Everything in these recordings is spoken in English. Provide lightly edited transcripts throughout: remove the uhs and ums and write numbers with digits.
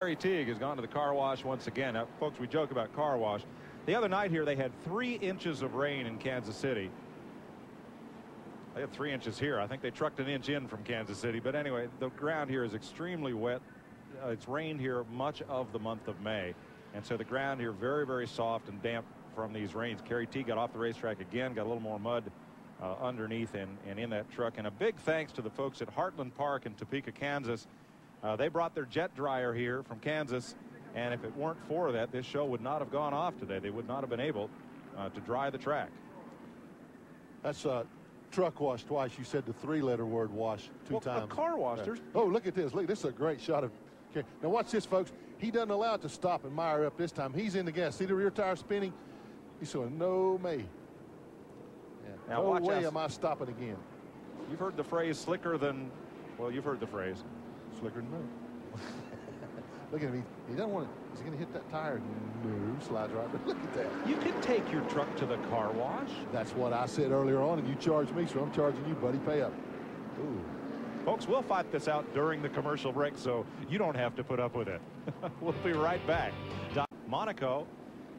Gary Teague has gone to the car wash once again. Now, folks, we joke about car wash. The other night here, they had 3 inches of rain in Kansas City. They had 3 inches here. I think they trucked an inch in from Kansas City. But anyway, the ground here is extremely wet. It's rained here much of the month of May. And so the ground here very, very soft and damp from these rains. Gary Teague got off the racetrack again, got a little more mud underneath and in that truck. And a big thanks to the folks at Heartland Park in Topeka, Kansas. They brought their jet dryer here from Kansas, and if it weren't for that, this show would not have gone off today. They would not have been able to dry the track. That's truck wash twice. You said the 3-letter word wash 2 times. A car wash. Yeah. Oh, look at this. Look, this is a great shot of. Now watch this, folks. He doesn't allow it to stop and mire up this time. He's in the gas. See the rear tire spinning? He's saying, no, me. Yeah. Now no watch way am I stopping again. You've heard the phrase slicker than, well, you've heard the phrase. Slicker than me. Look at him. He doesn't want to. Is he going to hit that tire? No. Slides right. But look at that. You can take your truck to the car wash. That's what I said earlier on, and you charged me, so I'm charging you, buddy. Pay up. Ooh. Folks, we'll fight this out during the commercial break, so you don't have to put up with it. We'll be right back. Monaco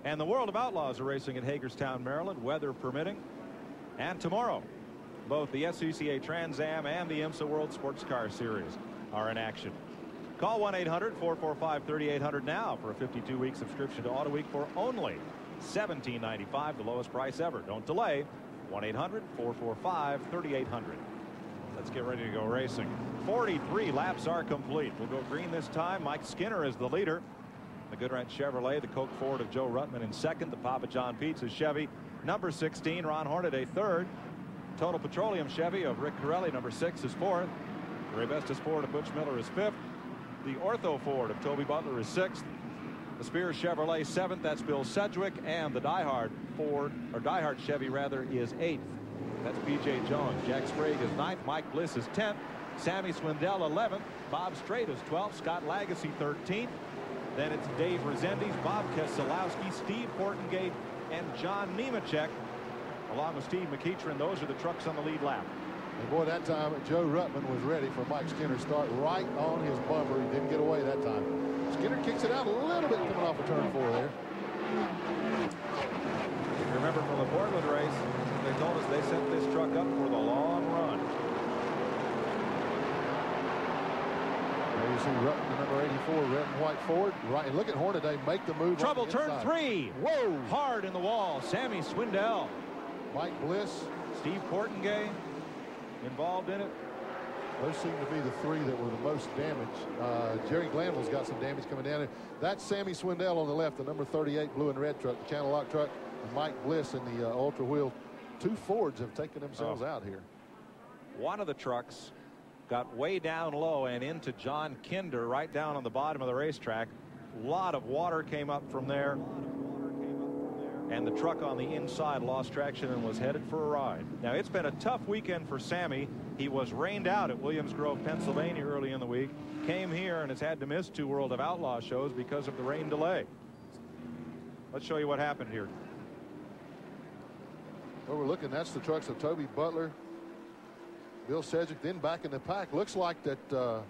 and the World of Outlaws are racing at Hagerstown, Maryland, weather permitting. And tomorrow, both the SCCA Trans Am and the IMSA World Sports Car Series are in action. Call 1-800-445-3800 now for a 52-week subscription to Auto Week for only $17.95, the lowest price ever. Don't delay. 1-800-445-3800. Let's get ready to go racing. 43 laps are complete. We'll go green this time. Mike Skinner is the leader. The Goodwrench Chevrolet, the Coke Ford of Joe Ruttman in second. The Papa John Pizza Chevy, number 16. Ron Hornaday third. Total Petroleum Chevy of Rick Corelli, number 6, is fourth. The Ray-Vestas Ford of Butch Miller is fifth. The Ortho Ford of Toby Butler is sixth. The Spears Chevrolet seventh. That's Bill Sedgwick. And the Die Hard Chevy rather is eighth. That's B.J. Jones. Jack Sprague is ninth. Mike Bliss is 10th. Sammy Swindell 11th. Bob Strait is 12th. Scott Lagasse 13th. Then it's Dave Rezendes, Bob Keselowski, Steve Portengate, and John Nemechek, along with Steve McEachran. Those are the trucks on the lead lap. And boy, that time Joe Ruttman was ready for Mike Skinner to start right on his bumper. He didn't get away that time. Skinner kicks it out a little bit coming off of turn 4 there. If you remember from the Portland race, they told us they set this truck up for the long run. There you see Ruttman, the number 84, red and white Ford. Right, and look at Hornaday make the move. Trouble, turn 3. Whoa! Hard in the wall. Sammy Swindell. Mike Bliss. Steve Portengate involved in it. Those seem to be the 3 that were the most damaged. Jerry Glanville's got some damage coming down there. That's Sammy Swindell on the left, the number 38 blue and red truck, the Channel Lock truck, and Mike Bliss in the Ultra Wheel. 2 Fords have taken themselves out here. One of the trucks got way down low and into John Kinder right down on the bottom of the racetrack. A lot of water came up from there. And the truck on the inside lost traction and was headed for a ride. Now, it's been a tough weekend for Sammy. He was rained out at Williams Grove, Pennsylvania early in the week. Came here and has had to miss 2 World of Outlaw shows because of the rain delay. Let's show you what happened here. Well, we're looking, that's the trucks of Toby Butler, Bill Sedgwick, then back in the pack. Looks like that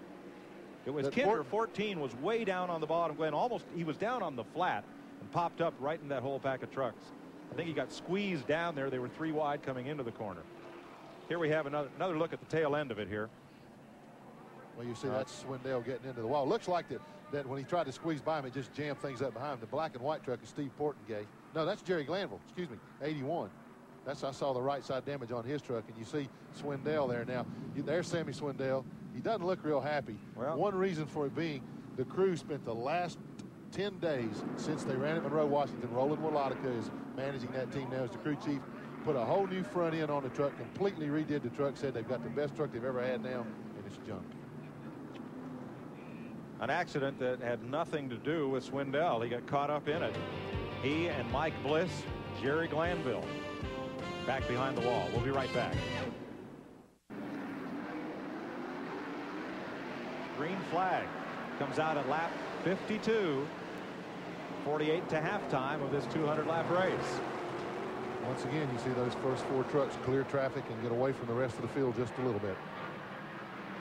it was Kinder 14 was way down on the bottom. Glenn, almost, he was down on the flat and popped up right in that whole pack of trucks. I think he got squeezed down there. They were 3 wide coming into the corner. Here we have another look at the tail end of it here. Well, you see that's Swindell getting into the wall. Looks like that when he tried to squeeze by him, it just jammed things up behind him. The black and white truck is Steve Portengate. No, that's Jerry Glanville. Excuse me, 81. I saw the right side damage on his truck, and you see Swindell there now. There's Sammy Swindell. He doesn't look real happy. Well, one reason for it being the crew spent the last 10 days since they ran at Monroe, Washington. Roland Wolotica is managing that team now as the crew chief. Put a whole new front end on the truck, completely redid the truck, said they've got the best truck they've ever had now, and it's junk. An accident that had nothing to do with Swindell. He got caught up in it. He and Mike Bliss, Jerry Glanville, back behind the wall. We'll be right back. Green flag comes out at lap 52. 48 to halftime of this 200-lap race. Once again, you see those first 4 trucks clear traffic and get away from the rest of the field just a little bit.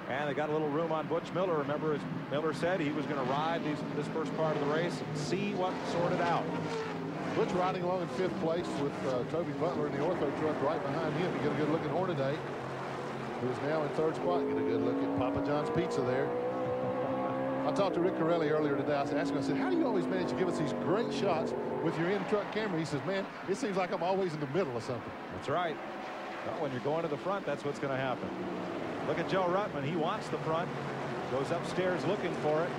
And they got a little room on Butch Miller. Remember, as Miller said, he was going to ride this first part of the race and see what sorted out. Butch riding along in 5th place with Toby Butler in the ortho truck right behind him. You get a good look at Hornaday, who is now in 3rd spot. Get a good look at Papa John's Pizza there. I talked to Rick Corelli earlier today. I asked him, I said, how do you always manage to give us these great shots with your in-truck camera? He says, man, it seems like I'm always in the middle of something. That's right. Well, when you're going to the front, that's what's going to happen. Look at Joe Ruttman. He wants the front. Goes upstairs looking for it.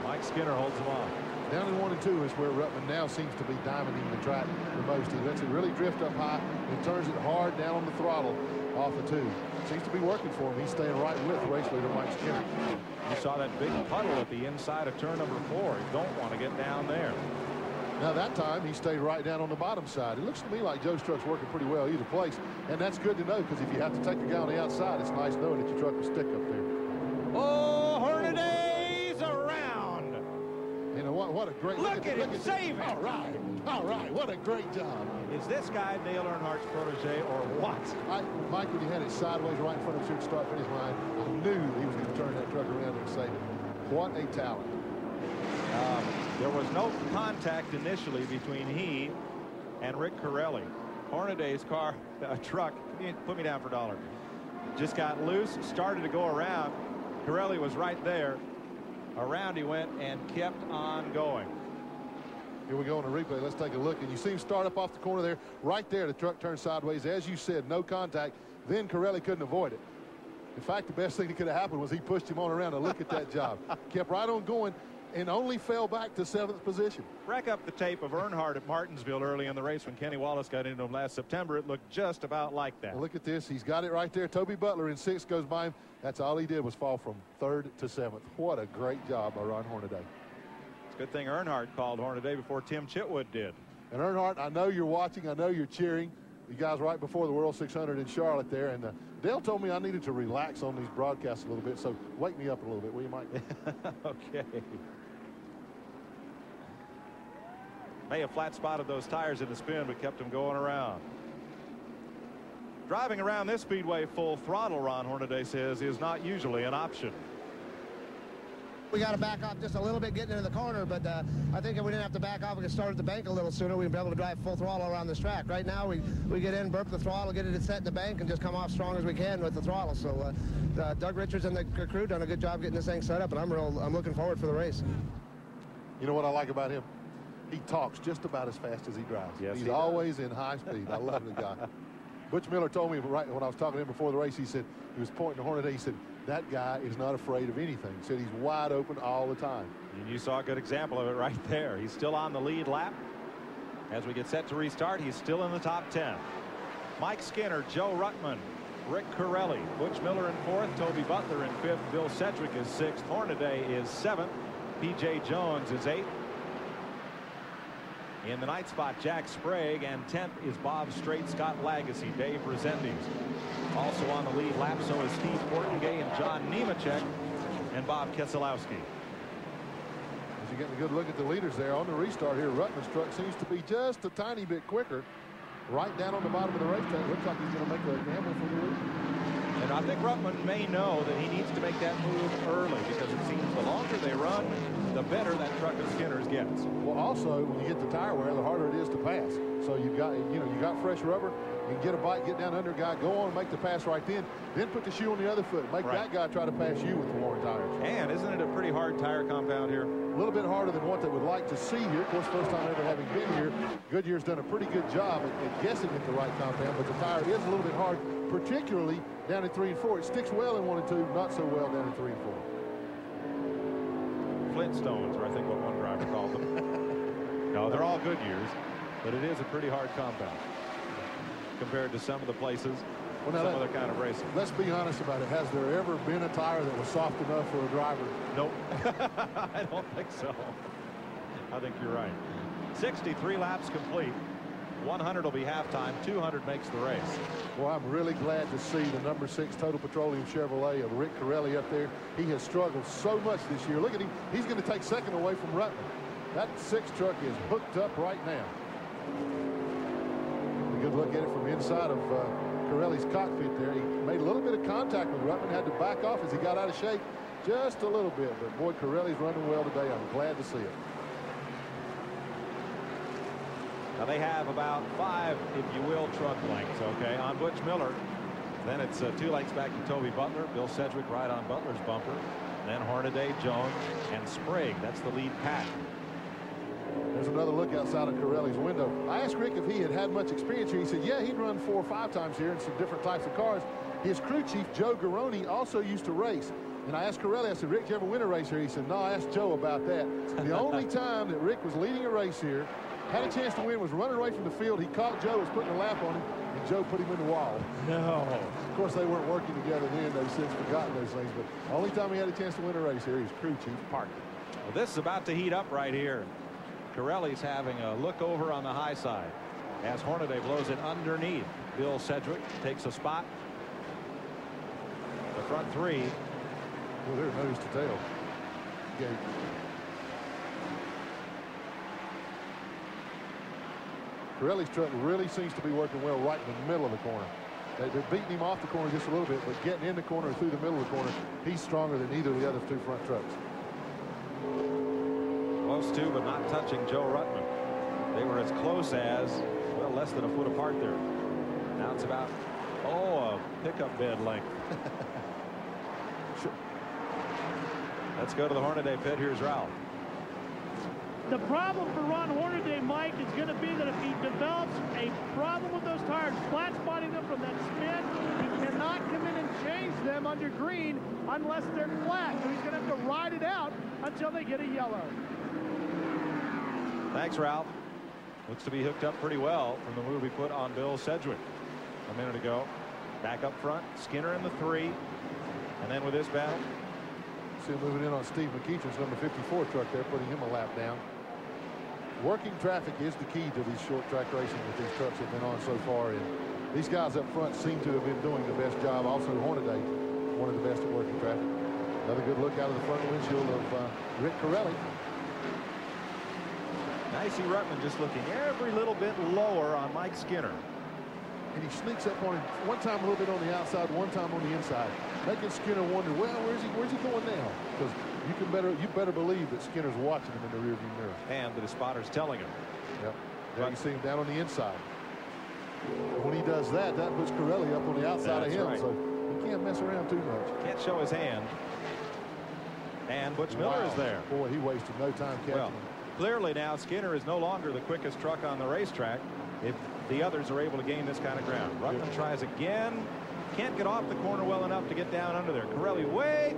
Mike Skinner holds him off. Down in 1 and 2 is where Ruttman now seems to be diamonding the track the most. He lets it really drift up high and turns it hard down on the throttle off the 2. Seems to be working for him. He's staying right with race leader Mike Skinner. You saw that big puddle at the inside of turn number 4. You don't want to get down there. Now that time he stayed right down on the bottom side. It looks to me like Joe's truck's working pretty well either place, and that's good to know, because if you have to take a guy on the outside, it's nice knowing that your truck will stick up there. Oh, Hornaday's around. You know what a great look at him saving. All right, what a great job. Is this guy Dale Earnhardt's protege or what? Mike, when he had it sideways right in front of his here start finish line, I knew he was going to turn that truck around and save it. What a talent. There was no contact initially between he and Rick Corelli. Hornaday's truck, put me down for a dollar, just got loose, started to go around. Corelli was right there. Around he went and kept on going. Here we go on the replay. Let's take a look. And you see him start up off the corner there. Right there, the truck turned sideways. As you said, no contact. Then Corelli couldn't avoid it. In fact, the best thing that could have happened was he pushed him on around to look at that job. Kept right on going and only fell back to 7th position. Rack up the tape of Earnhardt at Martinsville early in the race when Kenny Wallace got into him last September. It looked just about like that. Well, look at this. He's got it right there. Toby Butler in 6th goes by him. That's all he did was fall from 3rd to 7th. What a great job by Ron Hornaday. It's a good thing Earnhardt called Hornaday before Tim Chitwood did. And Earnhardt, I know you're watching. I know you're cheering. You guys right before the World 600 in Charlotte there. And Dale told me I needed to relax on these broadcasts a little bit. So wake me up a little bit, will you, Mike? Okay. May have flat spotted those tires in the spin, but kept them going around. Driving around this speedway full throttle, Ron Hornaday says, is not usually an option. We got to back off just a little bit getting into the corner, but I think if we didn't have to back off, we could start at the bank a little sooner. We'd be able to drive full throttle around this track. Right now, we get in, burp the throttle, get it set in the bank, and just come off strong as we can with the throttle. So Doug Richards and the crew done a good job getting this thing set up, and I'm looking forward for the race. You know what I like about him? He talks just about as fast as he drives. Yes, he's always in high speed. I love the guy. Butch Miller told me right when I was talking to him before the race, he said, he was pointing to Hornaday, he said, that guy is not afraid of anything. He said he's wide open all the time. And you saw a good example of it right there. He's still on the lead lap. As we get set to restart, he's still in the top 10. Mike Skinner, Joe Ruttman, Rick Corelli, Butch Miller in 4th, Toby Butler in 5th, Bill Sedgwick is 6th, Hornaday is 7th, P.J. Jones is 8th. In the 9th spot, Jack Sprague, and 10th is Bob Strait, Scott Lagasse, Dave Resendiz. Also on the lead lap, so is Steve Portengay and John Nemechek and Bob Keselowski. As you get a good look at the leaders there on the restart here, Ruttman's truck seems to be just a tiny bit quicker. Right down on the bottom of the racetrack. Looks like he's going to make a gamble for the lead. And I think Ruttman may know that he needs to make that move early, because it seems the longer they run, the better that truck of Skinner's gets. Well, also, when you get the tire wear, the harder it is to pass. So you've got, you got fresh rubber. You can get a bite, get down under a guy, go on and make the pass right then put the shoe on the other foot. Make that guy try to pass you with the worn tires. And isn't it a pretty hard tire compound here? A little bit harder than what they would like to see here. Of course, first time ever having been here, Goodyear's done a pretty good job at guessing at the right compound, but the tire is a little bit hard, particularly down in 3 and 4. It sticks well in 1 and 2, not so well down in 3 and 4. Flintstones, or I think what one driver called them. No, they're all Goodyears, but it is a pretty hard compound compared to some of the places, some other kind of racing. Let's be honest about it. Has there ever been a tire that was soft enough for a driver? Nope. I don't think so. I think you're right. 63 laps complete. 100 will be halftime. 200 makes the race. Well, I'm really glad to see the number 6 Total Petroleum Chevrolet of Rick Corelli up there. He has struggled so much this year. Look at him. He's going to take second away from Ruttman. That 6 truck is hooked up right now. A good look at it from inside of Corelli's cockpit there. He made a little bit of contact with Ruttman, had to back off as he got out of shape just a little bit. But boy, Corelli's running well today. I'm glad to see it. Now they have about 5, if you will, truck lengths, okay, on Butch Miller. Then it's 2 lengths back to Toby Butler. Bill Sedgwick right on Butler's bumper. Then Hornaday, Jones, and Sprague. That's the lead pack. There's another look outside of Corelli's window. I asked Rick if he had much experience here. He said, yeah, he'd run 4 or 5 times here in some different types of cars. His crew chief, Joe Garroni, also used to race. And I asked Corelli, I said, Rick, did you ever win a race here? He said, no, I asked Joe about that. The only time that Rick was leading a race here, had a chance to win, was running away from the field. He caught Joe, was putting a lap on him, and Joe put him in the wall. No. Of course, they weren't working together then. They've since forgotten those things. But the only time he had a chance to win a race here, he was crew chief Parker. Well, this is about to heat up right here. Corelli's having a look over on the high side as Hornaday blows it underneath. Bill Sedgwick takes a spot. The front 3. Well, they're nose to tail. Gate. Corelli's truck really seems to be working well right in the middle of the corner. They're beating him off the corner just a little bit, but getting in the corner and through the middle of the corner, he's stronger than either of the other 2 front trucks. Close to, but not touching Joe Ruttman. They were as close as, well, less than a foot apart there. Now it's about, a pickup bed length. Sure. Let's go to the Hornaday pit. Here's Ralph. The problem for Ron Hornaday, Mike, is going to be that if he develops a problem with those tires, flat spotting them from that spin, he cannot come in and change them under green unless they're flat. So he's going to have to ride it out until they get a yellow. Thanks, Ralph. Looks to be hooked up pretty well from the move he put on Bill Sedgwick a minute ago. Back up front, Skinner in the 3. And then with this battle, see him moving in on Steve McEachin's number 54 truck there, putting him a lap down. Working traffic is the key to these short track racing that these trucks have been on so far. And these guys up front seem to have been doing the best job. Also, Hornaday, one of the best at working traffic. Another good look out of the front windshield of Rick Corelli. Now you see Ruttman just looking every little bit lower on Mike Skinner. And he sneaks up on him one time a little bit on the outside, one time on the inside, making Skinner wonder, well, where's he going now? Because you better believe that Skinner's watching him in the rearview mirror. And that his spotter's telling him. Yep. There you see him down on the inside. And when he does that, that puts Corelli up on the outside of him. Right. So he can't mess around too much. Can't show his hand. And Butch Miller is there. Boy, he wasted no time catching him. Clearly now Skinner is no longer the quickest truck on the racetrack if the others are able to gain this kind of ground. Ruttman tries again. Can't get off the corner well enough to get down under there. Corelli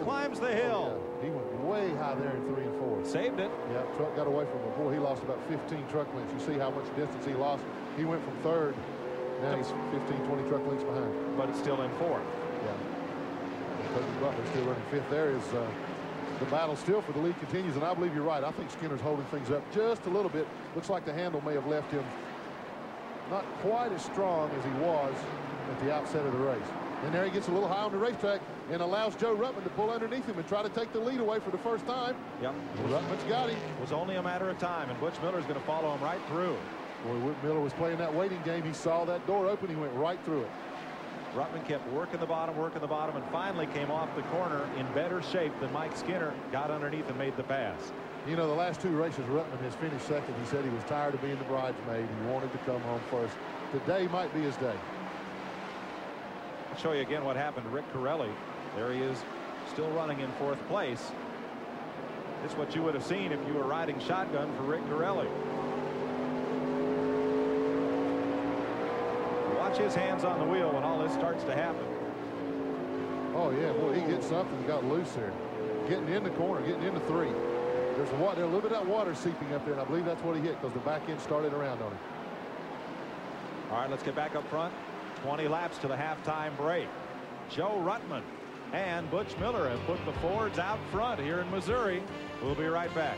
climbs the hill. Yeah, he went way high there in 3 and 4. Saved it. Yeah, truck got away from him. Boy, he lost about 15 truck lengths. You see how much distance he lost. He went from 3rd. Now he's 15, 20 truck lengths behind. But it's still in 4th. Yeah. Toby Butler still running 5th. There is the battle still for the lead continues, and I believe you're right. I think Skinner's holding things up just a little bit. Looks like the handle may have left him not quite as strong as he was at the outset of the race. And there he gets a little high on the racetrack and allows Joe Ruttman to pull underneath him and try to take the lead away for the first time. Yep. Ruttman's got him. It was only a matter of time, and Butch Miller's going to follow him right through. Boy, Miller was playing that waiting game. He saw that door open. He went right through it. Ruttman kept working the bottom, and finally came off the corner in better shape than Mike Skinner. Got underneath and made the pass. You know, the last 2 races, Ruttman has finished 2nd. He said he was tired of being the bridesmaid. He wanted to come home first. Today might be his day. I'll show you again what happened to Rick Corelli. There he is, still running in 4th place. It's what you would have seen if you were riding shotgun for Rick Corelli. Watch his hands on the wheel when all this starts to happen. Oh, yeah, boy, he gets something, got loose there. Getting in the corner, getting into 3. There's a little bit of that water seeping up there, and I believe that's what he hit because the back end started around on him. All right, let's get back up front. 20 laps to the halftime break. Joe Ruttman and Butch Miller have put the Fords out front here in Missouri. We'll be right back.